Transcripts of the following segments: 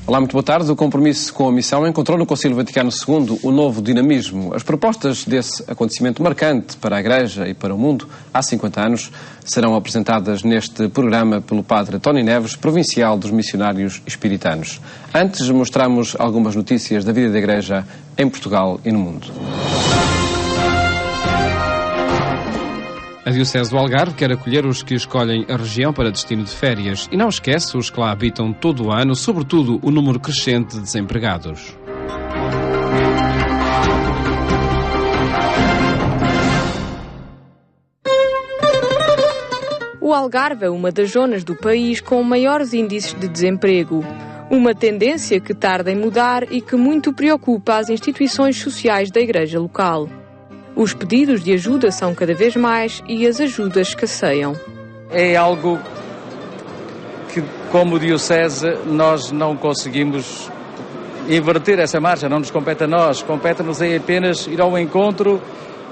Olá, muito boa tarde. O compromisso com a missão encontrou no Concílio Vaticano II o novo dinamismo. As propostas desse acontecimento marcante para a Igreja e para o mundo há 50 anos serão apresentadas neste programa pelo Padre Tony Neves, provincial dos missionários espiritanos. Antes, mostramos algumas notícias da vida da Igreja em Portugal e no mundo. A Diocese do Algarve quer acolher os que escolhem a região para destino de férias e não esquece os que lá habitam todo o ano, sobretudo o número crescente de desempregados. O Algarve é uma das zonas do país com maiores índices de desemprego. Uma tendência que tarda em mudar e que muito preocupa as instituições sociais da Igreja local. Os pedidos de ajuda são cada vez mais e as ajudas escasseiam. É algo que, como Diocese, nós não conseguimos inverter essa marcha, não nos compete a nós. Compete-nos apenas ir ao encontro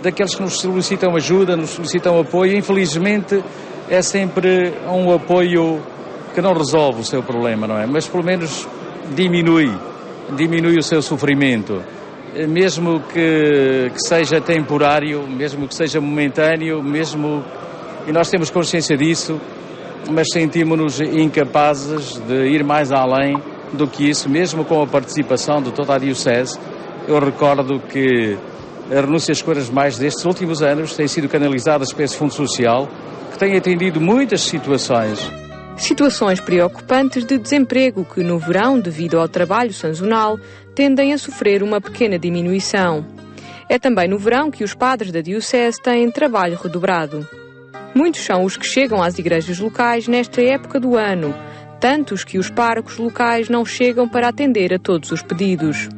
daqueles que nos solicitam ajuda, nos solicitam apoio. Infelizmente, é sempre um apoio que não resolve o seu problema, não é? Mas, pelo menos, diminui o seu sofrimento. Mesmo que seja temporário, mesmo que seja momentâneo, e nós temos consciência disso, mas sentimos-nos incapazes de ir mais além do que isso, mesmo com a participação de toda a Diocese. Eu recordo que a renúncia às coisas mais destes últimos anos têm sido canalizadas para esse Fundo Social, que tem atendido muitas situações. Situações preocupantes de desemprego que, no verão, devido ao trabalho sazonal, tendem a sofrer uma pequena diminuição. É também no verão que os padres da Diocese têm trabalho redobrado. Muitos são os que chegam às igrejas locais nesta época do ano, tantos que os párocos locais não chegam para atender a todos os pedidos.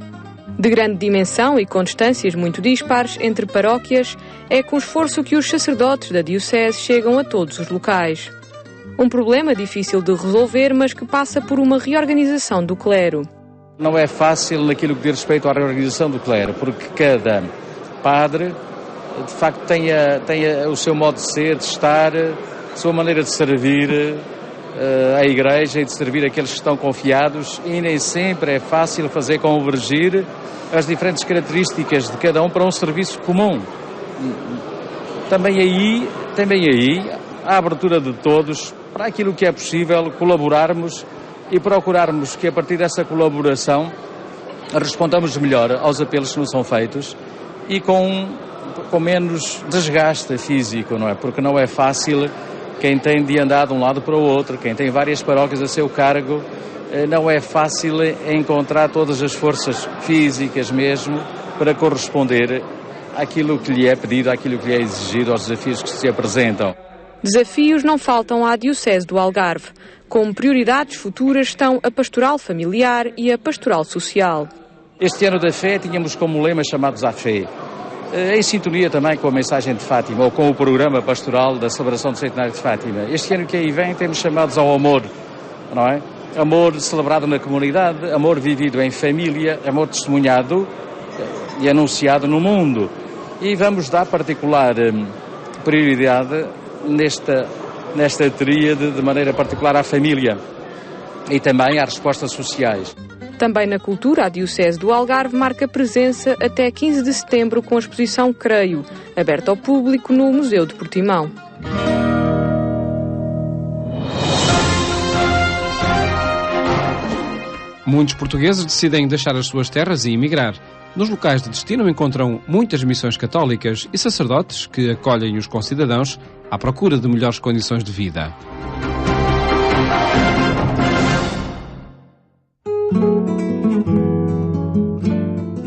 De grande dimensão e com distâncias muito dispares entre paróquias, é com esforço que os sacerdotes da Diocese chegam a todos os locais. Um problema difícil de resolver, mas que passa por uma reorganização do clero. Não é fácil naquilo que diz respeito à reorganização do clero, porque cada padre, de facto, tem o seu modo de ser, de estar, a sua maneira de servir a Igreja e de servir aqueles que estão confiados, e nem sempre é fácil fazer convergir as diferentes características de cada um para um serviço comum. Também aí, a abertura de todos para aquilo que é possível, colaborarmos e procurarmos que a partir dessa colaboração respondamos melhor aos apelos que nos são feitos e com menos desgaste físico, não é? Porque não é fácil quem tem de andar de um lado para o outro, quem tem várias paróquias a seu cargo, não é fácil encontrar todas as forças físicas mesmo para corresponder àquilo que lhe é pedido, àquilo que lhe é exigido, aos desafios que se apresentam. Desafios não faltam à Diocese do Algarve. Como prioridades futuras estão a pastoral familiar e a pastoral social. Este ano da fé tínhamos como lema chamados à fé, em sintonia também com a mensagem de Fátima, ou com o programa pastoral da celebração do centenário de Fátima. Este ano que aí vem temos chamados ao amor, não é? Amor celebrado na comunidade, amor vivido em família, amor testemunhado e anunciado no mundo. E vamos dar particular prioridade nesta tríade, de maneira particular à família e também às respostas sociais. Também na cultura, a Diocese do Algarve marca presença até 15 de setembro com a exposição Creio, aberta ao público no Museu de Portimão. Muitos portugueses decidem deixar as suas terras e emigrar. Nos locais de destino encontram muitas missões católicas e sacerdotes que acolhem os concidadãos à procura de melhores condições de vida.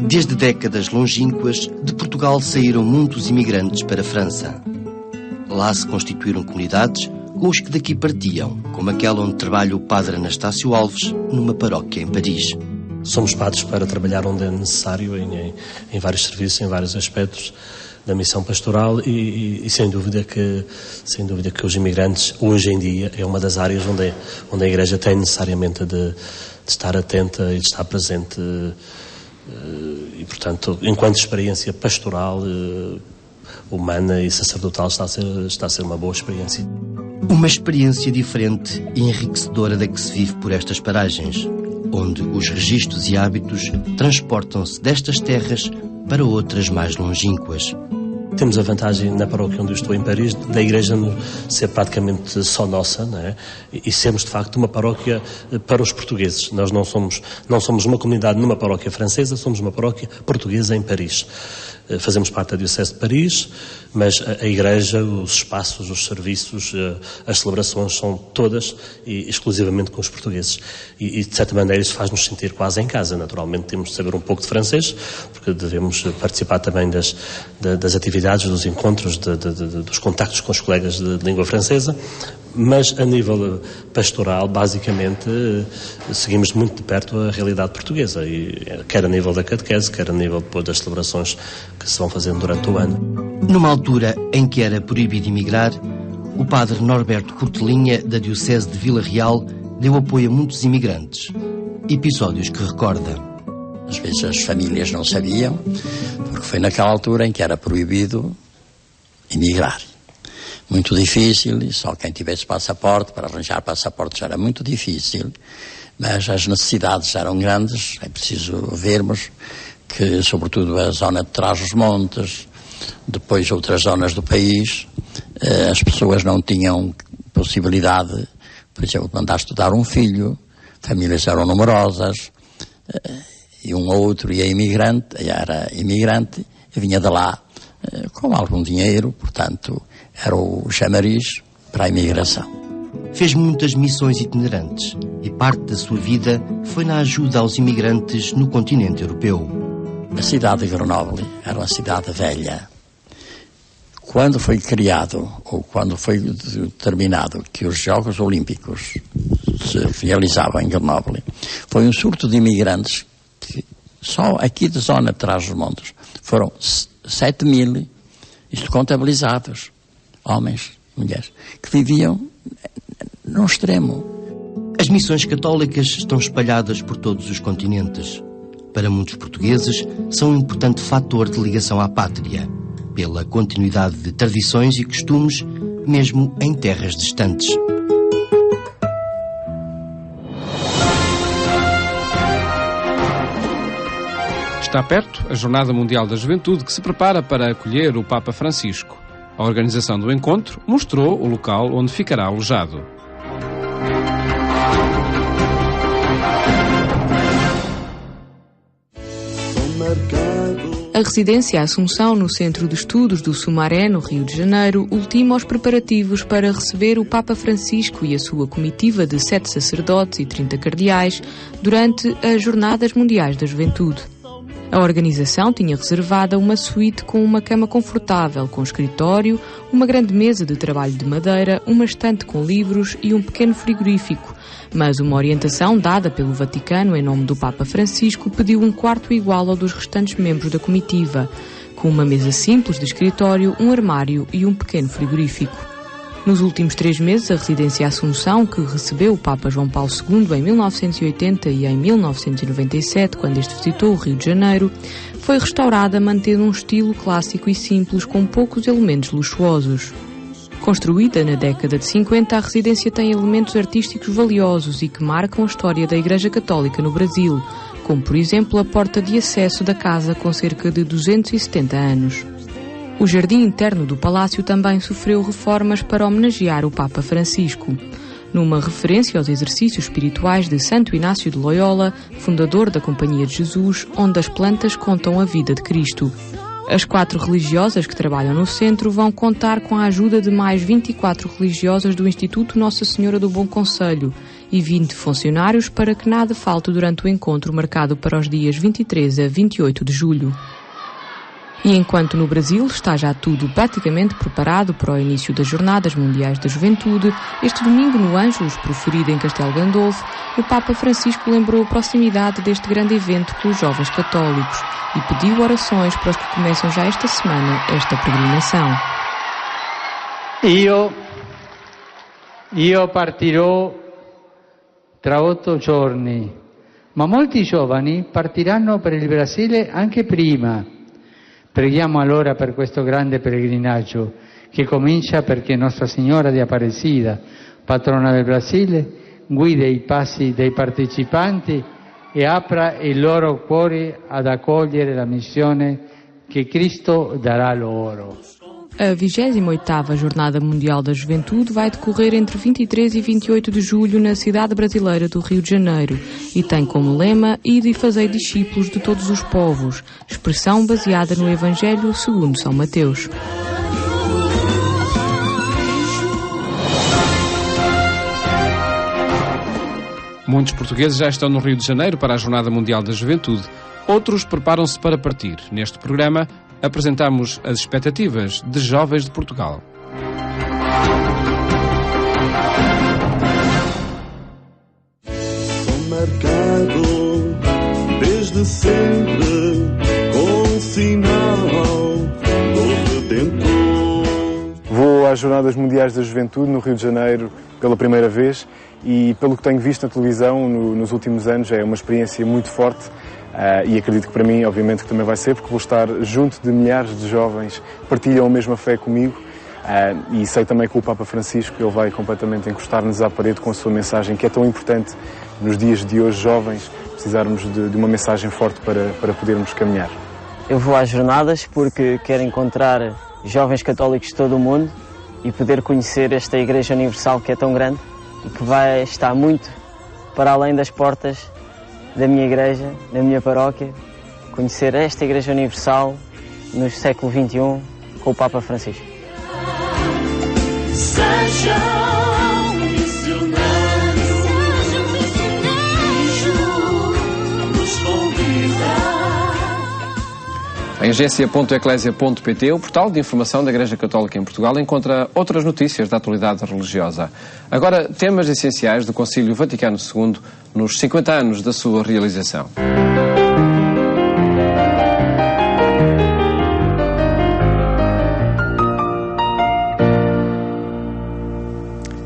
Desde décadas longínquas, de Portugal saíram muitos imigrantes para a França. Lá se constituíram comunidades com os que daqui partiam, como aquela onde trabalha o padre Anastácio Alves, numa paróquia em Paris. Somos padres para trabalhar onde é necessário, em vários serviços, em vários aspectos da missão pastoral e sem dúvida que os imigrantes, hoje em dia, é uma das áreas onde a Igreja tem necessariamente de estar atenta e de estar presente. E, portanto, enquanto experiência pastoral, humana e sacerdotal, está a ser uma boa experiência. Uma experiência diferente e enriquecedora da que se vive por estas paragens. onde os registros e hábitos transportam-se destas terras para outras mais longínquas. Temos a vantagem na paróquia onde eu estou, em Paris, da igreja ser praticamente só nossa, não é? E sermos de facto uma paróquia para os portugueses. Nós não somos uma comunidade numa paróquia francesa, somos uma paróquia portuguesa em Paris. Fazemos parte da Diocese de Paris, mas a igreja, os espaços, os serviços, as celebrações são todas e exclusivamente com os portugueses. E de certa maneira isso faz-nos sentir quase em casa. Naturalmente temos de saber um pouco de francês, porque devemos participar também das atividades, dos encontros, dos contactos com os colegas de língua francesa, mas a nível pastoral, basicamente, seguimos muito de perto a realidade portuguesa, e quer a nível da catequese, quer a nível das celebrações que se vão fazendo durante o ano. Numa altura em que era proibido emigrar, o padre Norberto Cortelinha, da Diocese de Vila Real, deu apoio a muitos imigrantes. Episódios que recorda. Às vezes as famílias não sabiam, porque foi naquela altura em que era proibido emigrar. Muito difícil, só quem tivesse passaporte, para arranjar passaportes era muito difícil, mas as necessidades eram grandes. É preciso vermos que, sobretudo a zona de Trás-os-Montes, depois outras zonas do país, as pessoas não tinham possibilidade, por exemplo, de mandar estudar um filho, famílias eram numerosas, e um ou outro era imigrante, e vinha de lá com algum dinheiro, portanto, era o chamariz para a imigração. Fez muitas missões itinerantes e parte da sua vida foi na ajuda aos imigrantes no continente europeu. A cidade de Grenoble era uma cidade velha. Quando foi criado, ou quando foi determinado que os Jogos Olímpicos se realizavam em Grenoble, foi um surto de imigrantes que só aqui da zona de Trás-os-Montes foram 7.000, isto contabilizados, homens, mulheres, que viviam no extremo. As missões católicas estão espalhadas por todos os continentes. Para muitos portugueses, são um importante fator de ligação à pátria, pela continuidade de tradições e costumes, mesmo em terras distantes. Está perto a Jornada Mundial da Juventude, que se prepara para acolher o Papa Francisco. A organização do encontro mostrou o local onde ficará alojado. A residência Assunção, no Centro de Estudos do Sumaré, no Rio de Janeiro, ultima os preparativos para receber o Papa Francisco e a sua comitiva de 7 sacerdotes e 30 cardeais durante as Jornadas Mundiais da Juventude. A organização tinha reservada uma suíte com uma cama confortável, com escritório, uma grande mesa de trabalho de madeira, uma estante com livros e um pequeno frigorífico. Mas uma orientação dada pelo Vaticano em nome do Papa Francisco pediu um quarto igual ao dos restantes membros da comitiva, com uma mesa simples de escritório, um armário e um pequeno frigorífico. Nos últimos 3 meses, a residência Assunção, que recebeu o Papa João Paulo II em 1980 e em 1997, quando este visitou o Rio de Janeiro, foi restaurada mantendo um estilo clássico e simples com poucos elementos luxuosos. Construída na década de 50, a residência tem elementos artísticos valiosos e que marcam a história da Igreja Católica no Brasil, como por exemplo a porta de acesso da casa com cerca de 270 anos. O jardim interno do palácio também sofreu reformas para homenagear o Papa Francisco, numa referência aos exercícios espirituais de Santo Inácio de Loyola, fundador da Companhia de Jesus, onde as plantas contam a vida de Cristo. As 4 religiosas que trabalham no centro vão contar com a ajuda de mais 24 religiosas do Instituto Nossa Senhora do Bom Conselho e 20 funcionários para que nada falte durante o encontro marcado para os dias 23 a 28 de julho. E enquanto no Brasil está já tudo praticamente preparado para o início das Jornadas Mundiais da Juventude, este domingo no Ângelus, proferido em Castelo Gandolfo, o Papa Francisco lembrou a proximidade deste grande evento pelos jovens católicos e pediu orações para os que começam já esta semana esta peregrinação. Io partirò tra 8 giorni, ma molti giovani partiranno per il Brasile anche prima. Preghiamo allora per questo grande pellegrinaggio che comincia perché Nostra Signora di Aparecida, patrona del Brasile, guida i passi dei partecipanti e apra il loro cuore ad accogliere la missione che Cristo darà loro. A 28ª Jornada Mundial da Juventude vai decorrer entre 23 e 28 de julho na cidade brasileira do Rio de Janeiro e tem como lema "Ide e fazei discípulos de todos os povos", expressão baseada no Evangelho segundo São Mateus. Muitos portugueses já estão no Rio de Janeiro para a Jornada Mundial da Juventude. Outros preparam-se para partir. Neste programa, apresentamos as expectativas de jovens de Portugal. Sou marcado desde sempre com o sinal do Redentor. Vou às Jornadas Mundiais da Juventude no Rio de Janeiro pela primeira vez e, pelo que tenho visto na televisão nos últimos anos, é uma experiência muito forte. E acredito que para mim, obviamente, que também vai ser, porque vou estar junto de milhares de jovens que partilham a mesma fé comigo, e sei também que o Papa Francisco ele vai completamente encostar-nos à parede com a sua mensagem, que é tão importante nos dias de hoje, jovens, precisarmos de uma mensagem forte para podermos caminhar. Eu vou às jornadas porque quero encontrar jovens católicos de todo o mundo e poder conhecer esta Igreja Universal que é tão grande e que vai estar muito para além das portas da minha igreja, da minha paróquia, conhecer esta Igreja Universal no século XXI com o Papa Francisco. Sejam missionários, nos convidar. Em agência.eclésia.pt, o portal de informação da Igreja Católica em Portugal, encontra outras notícias da atualidade religiosa. Agora, temas essenciais do Concílio Vaticano II nos 50 anos da sua realização.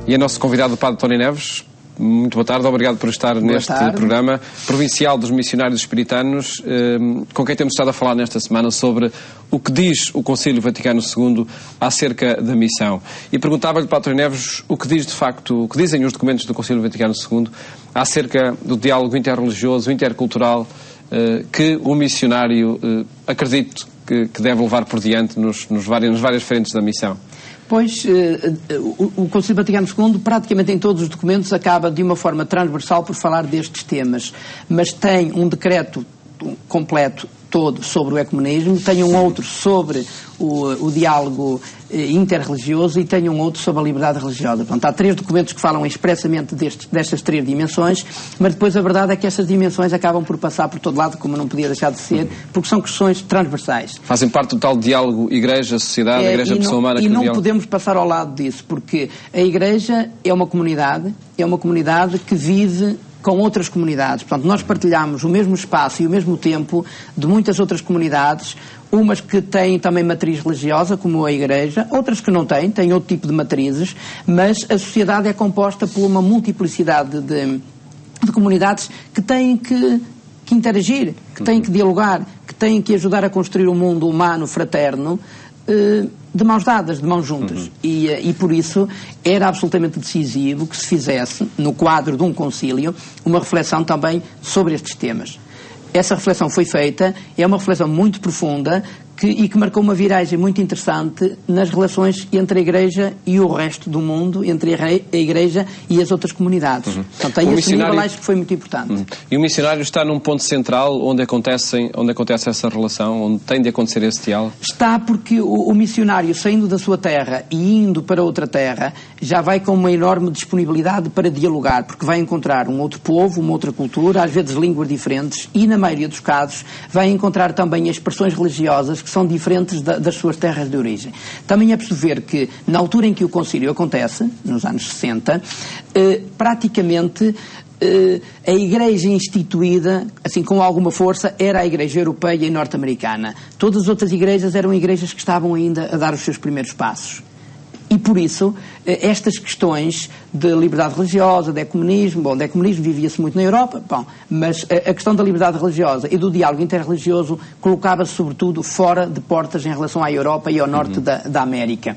E é nosso convidado o Padre Tony Neves. Muito boa tarde, obrigado por estar neste programa provincial dos missionários espiritanos, com quem temos estado a falar nesta semana sobre o que diz o Concílio Vaticano II acerca da missão. E perguntava-lhe, Padre Tony Neves, o que diz de facto, o que dizem os documentos do Concílio Vaticano II acerca do diálogo interreligioso, intercultural, que o missionário acredito que deve levar por diante nas várias frentes da missão. Pois, o Concílio Vaticano II, praticamente em todos os documentos, acaba de uma forma transversal por falar destes temas, mas tem um decreto completo todo sobre o ecumenismo, tem um outro sobre o diálogo interreligioso e tem um outro sobre a liberdade religiosa. Portanto, há 3 documentos que falam expressamente destas 3 dimensões, mas depois a verdade é que estas dimensões acabam por passar por todo lado, como não podia deixar de ser, porque são questões transversais. Fazem parte do tal diálogo Igreja-Sociedade, Igreja-Pessoa Humana. E não podemos passar ao lado disso, porque a Igreja é uma comunidade que vive com outras comunidades. Portanto, nós partilhamos o mesmo espaço e o mesmo tempo de muitas outras comunidades, umas que têm também matriz religiosa, como a Igreja, outras que não têm outro tipo de matrizes, mas a sociedade é composta por uma multiplicidade de comunidades que têm que interagir, que têm que dialogar, que têm que ajudar a construir um mundo humano, fraterno, de mãos dadas, de mãos juntas. E por isso era absolutamente decisivo que se fizesse, no quadro de um concílio, uma reflexão também sobre estes temas. Essa reflexão foi feita, é uma reflexão muito profunda e que marcou uma viragem muito interessante nas relações entre a Igreja e o resto do mundo, entre a Igreja e as outras comunidades. Portanto, aí esse nível acho que foi muito importante. E o missionário está num ponto central onde acontece essa relação, onde tem de acontecer esse diálogo? Está, porque o missionário, saindo da sua terra e indo para outra terra, já vai com uma enorme disponibilidade para dialogar, porque vai encontrar um outro povo, uma outra cultura, às vezes línguas diferentes, e na maioria dos casos vai encontrar também expressões religiosas que são diferentes das suas terras de origem. Também é preciso ver que, na altura em que o concílio acontece, nos anos 60, praticamente a Igreja instituída, assim com alguma força, era a Igreja Europeia e norte-americana. Todas as outras igrejas eram igrejas que estavam ainda a dar os seus primeiros passos. E por isso, estas questões de liberdade religiosa, de ecumenismo, de ecumenismo vivia-se muito na Europa, mas a questão da liberdade religiosa e do diálogo interreligioso colocava-se sobretudo fora de portas em relação à Europa e ao norte da América.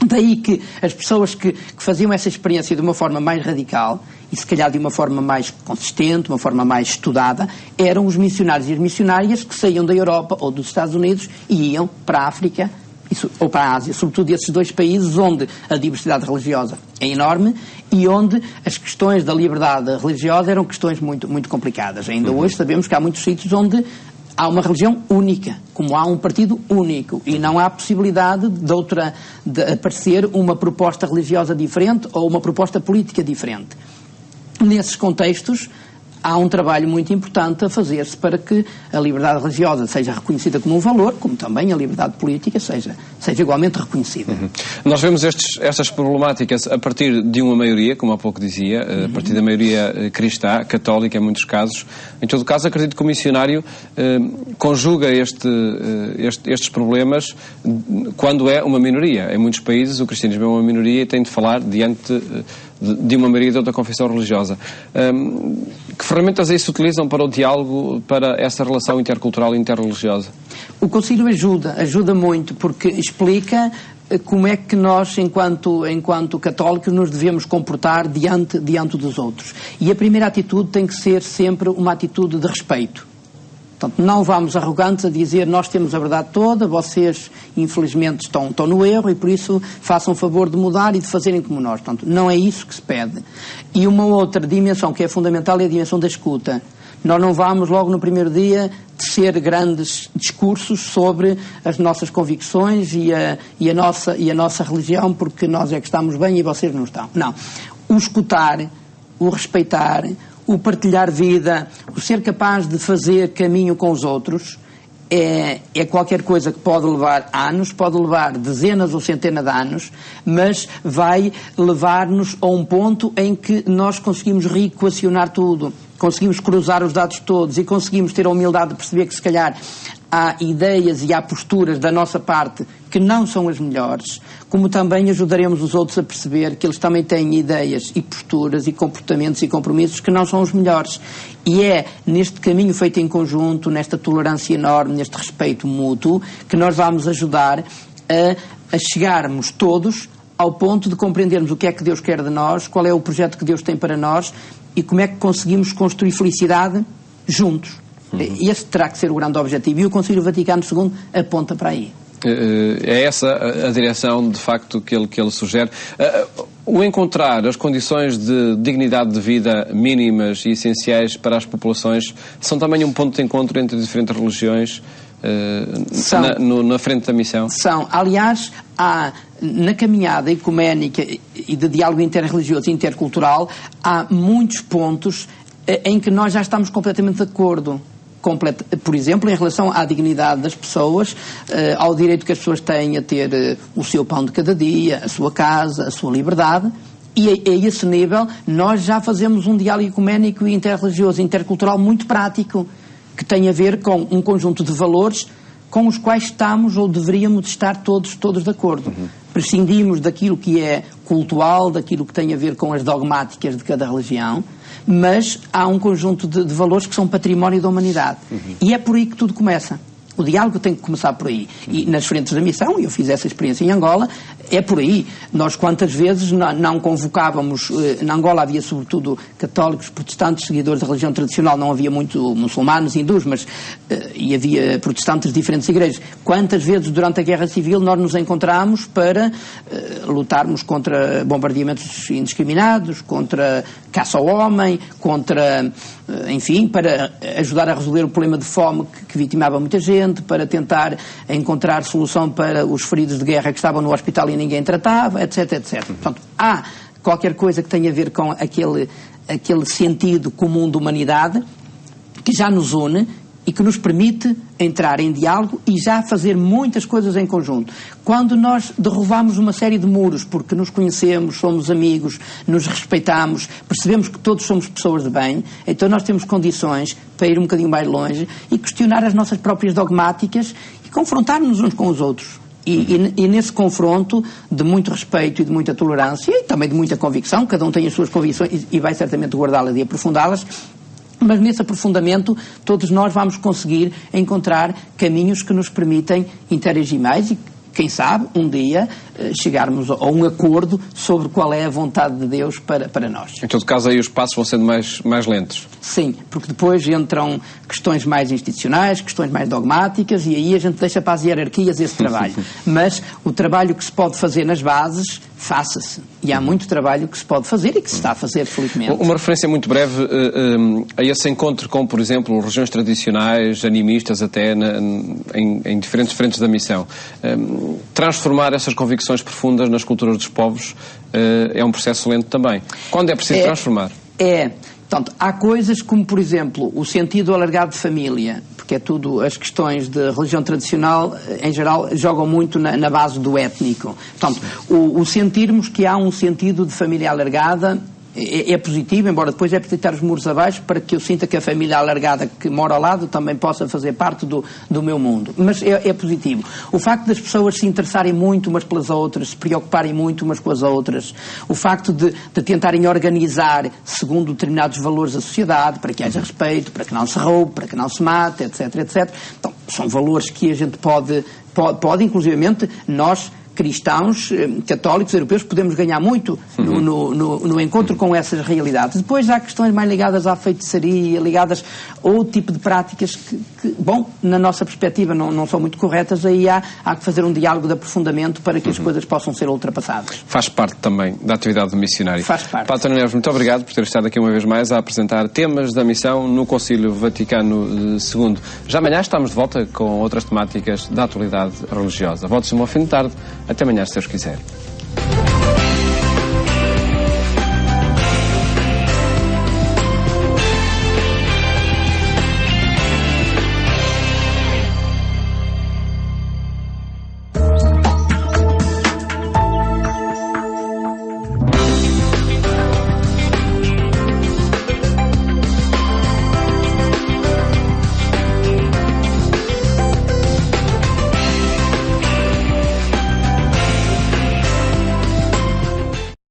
Daí que as pessoas que faziam essa experiência de uma forma mais radical e se calhar de uma forma mais consistente, uma forma mais estudada, eram os missionários e as missionárias que saíam da Europa ou dos Estados Unidos e iam para a África ou para a Ásia, sobretudo esses dois países onde a diversidade religiosa é enorme e onde as questões da liberdade religiosa eram questões muito, muito complicadas. Ainda hoje sabemos que há muitos sítios onde há uma religião única, como há um partido único, e não há possibilidade de aparecer uma proposta religiosa diferente ou uma proposta política diferente. Nesses contextos, há um trabalho muito importante a fazer-se para que a liberdade religiosa seja reconhecida como um valor, como também a liberdade política seja igualmente reconhecida. Nós vemos estas problemáticas a partir de uma maioria, como há pouco dizia, a partir da maioria cristã, católica em muitos casos. Em todo caso, acredito que o missionário conjuga estes problemas quando é uma minoria. Em muitos países o cristianismo é uma minoria e tem de falar diante de uma maioria de outra confissão religiosa. Que ferramentas aí se utilizam para o diálogo, para essa relação intercultural e interreligiosa? O Concílio ajuda muito, porque explica como é que nós, enquanto católicos, nos devemos comportar diante dos outros. E a primeira atitude tem que ser sempre uma atitude de respeito. Portanto, não vamos arrogantes a dizer nós temos a verdade toda, vocês infelizmente estão no erro e por isso façam favor de mudar e de fazerem como nós. Portanto, não é isso que se pede. E uma outra dimensão que é fundamental é a dimensão da escuta. Nós não vamos logo no primeiro dia tecer grandes discursos sobre as nossas convicções e a nossa religião, porque nós é que estamos bem e vocês não estão. Não. O escutar, o respeitar, o partilhar vida, o ser capaz de fazer caminho com os outros é qualquer coisa que pode levar anos, pode levar dezenas ou centenas de anos, mas vai levar-nos a um ponto em que nós conseguimos reequacionar tudo, conseguimos cruzar os dados todos e conseguimos ter a humildade de perceber que se calhar há ideias e há posturas da nossa parte que não são as melhores, como também ajudaremos os outros a perceber que eles também têm ideias e posturas e comportamentos e compromissos que não são os melhores. E é neste caminho feito em conjunto, nesta tolerância enorme, neste respeito mútuo, que nós vamos ajudar a chegarmos todos ao ponto de compreendermos o que é que Deus quer de nós, qual é o projeto que Deus tem para nós e como é que conseguimos construir felicidade juntos. Esse terá que ser o grande objetivo e o Concílio Vaticano II aponta para aí. É essa a direção, de facto, que ele sugere. O encontrar as condições de dignidade de vida mínimas e essenciais para as populações são também um ponto de encontro entre diferentes religiões na frente da missão? São. Aliás, há, na caminhada ecuménica e de diálogo interreligioso e intercultural, há muitos pontos em que nós já estamos completamente de acordo. Por exemplo, em relação à dignidade das pessoas, ao direito que as pessoas têm a ter o seu pão de cada dia, a sua casa, a sua liberdade, e a esse nível nós já fazemos um diálogo ecuménico e interreligioso, intercultural muito prático, que tem a ver com um conjunto de valores com os quais estamos ou deveríamos estar todos de acordo. Prescindimos daquilo que é cultural, daquilo que tem a ver com as dogmáticas de cada religião, mas há um conjunto de valores que são património da humanidade. E é por aí que tudo começa. O diálogo tem que começar por aí. E nas frentes da missão, eu fiz essa experiência em Angola, é por aí. Nós quantas vezes não convocávamos, na Angola havia sobretudo católicos, protestantes, seguidores da religião tradicional, não havia muito muçulmanos, hindus, mas e havia protestantes de diferentes igrejas. Quantas vezes durante a Guerra Civil nós nos encontramos para lutarmos contra bombardeamentos indiscriminados, contra caça ao homem, contra, enfim, para ajudar a resolver o problema de fome que vitimava muita gente, para tentar encontrar solução para os feridos de guerra que estavam no hospital e ninguém tratava, etc, etc. Portanto, há qualquer coisa que tenha a ver com aquele sentido comum de humanidade que já nos une e que nos permite entrar em diálogo e já fazer muitas coisas em conjunto. Quando nós derrubamos uma série de muros, porque nos conhecemos, somos amigos, nos respeitamos, percebemos que todos somos pessoas de bem, então nós temos condições para ir um bocadinho mais longe e questionar as nossas próprias dogmáticas e confrontar-nos uns com os outros. E nesse confronto de muito respeito e de muita tolerância e também de muita convicção, cada um tem as suas convicções e vai certamente guardá-las e aprofundá-las, mas nesse aprofundamento todos nós vamos conseguir encontrar caminhos que nos permitem interagir mais e, quem sabe, um dia chegarmos a um acordo sobre qual é a vontade de Deus para nós. Em todo caso, aí os passos vão sendo mais lentos. Sim, porque depois entram questões mais institucionais, questões mais dogmáticas, e aí a gente deixa para as hierarquias esse trabalho. Mas o trabalho que se pode fazer nas bases, faça-se. E há muito trabalho que se pode fazer e que se está a fazer, felizmente. Uma referência muito breve a esse encontro com, por exemplo, religiões tradicionais, animistas até, em diferentes frentes da missão. Transformar essas convicções profundas nas culturas dos povos é um processo lento também. Quando é preciso transformar? Portanto, há coisas como, por exemplo, o sentido alargado de família, porque é tudo, as questões de religião tradicional, em geral, jogam muito na base do étnico. Portanto, o sentirmos que há um sentido de família alargada é positivo, embora depois é preciso estar os muros abaixo para que eu sinta que a família alargada que mora ao lado também possa fazer parte do meu mundo. Mas é positivo. O facto das pessoas se interessarem muito umas pelas outras, se preocuparem muito umas com as outras, o facto de tentarem organizar segundo determinados valores a sociedade, para que haja respeito, para que não se roube, para que não se mate, etc, etc. Então, são valores que a gente pode inclusivamente, nós, cristãos, católicos, europeus, podemos ganhar muito no encontro com essas realidades. Depois há questões mais ligadas à feitiçaria, ligadas a outro tipo de práticas que bom, na nossa perspectiva não são muito corretas, aí há que fazer um diálogo de aprofundamento para que as coisas possam ser ultrapassadas. Faz parte também da atividade do missionário. Faz parte. Padre Neves, muito obrigado por ter estado aqui uma vez mais a apresentar temas da missão no Concílio Vaticano II. Já amanhã estamos de volta com outras temáticas da atualidade religiosa. Votos-me ao fim de tarde. Até amanhã, se Deus quiser.